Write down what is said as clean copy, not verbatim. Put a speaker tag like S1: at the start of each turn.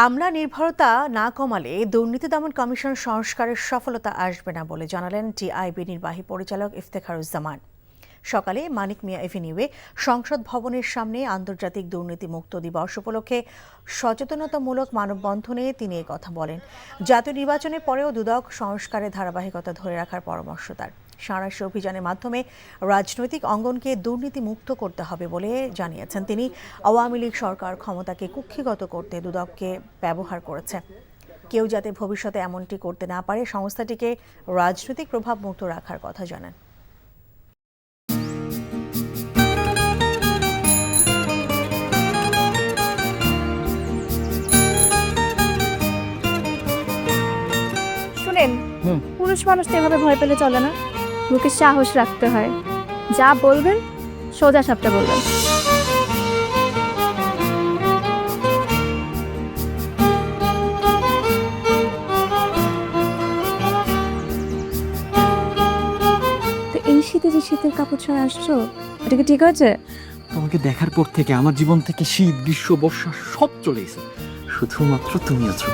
S1: আমলা নির্ভরতা না কমালে দুর্নীতি দমন কমিশন সংস্কারের সফলতা আসবে না বলে জানালেন টিআইবি নির্বাহী পরিচালক ইফতেখারুজ্জামান। সকালে মানিক মিয়া এভিনিউয়ে সংসদ ভবনের সামনে আন্তর্জাতিক দুর্নীতি মুক্ত দিবস উপলক্ষে সচেতনতামূলক মানববন্ধনে তিনি কথা বলেন। জাতীয় নির্বাচনের পরেও দুদক সংস্কারের ধারাবাহিকতা ধরে রাখার পরামর্শ তার। সাঁড়াশি অভিযানের মাধ্যমে রাজনৈতিক অঙ্গনকে দুর্নীতি মুক্ত করতে হবে বলে জানিয়েছেন তিনি। আওয়ামী লীগ সরকার ক্ষমতাকে কুক্ষিগত করতে দুদককে ব্যবহার করেছে। কেউ যাতে ভবিষ্যতে এমনটি করতে না পারে সংস্থাটিকে রাজনৈতিক প্রভাব মুক্ত রাখার কথা জানান।
S2: শুনেন, পুরুষ মানুষ তো এভাবে ভয় পেলে চলে না, মুখে সাহস রাখতে হয়। যা বলবেন সোজা সাপটা বলবেন। তো এই শীতে যে শীতের কাপড় ছাড়া আসছো, এটা কি ঠিক আছে?
S3: তোমাকে দেখার পর থেকে আমার জীবন থেকে শীত, গ্রীষ্ম, বর্ষা সব চলে গেছে, শুধুমাত্র তুমি আছো।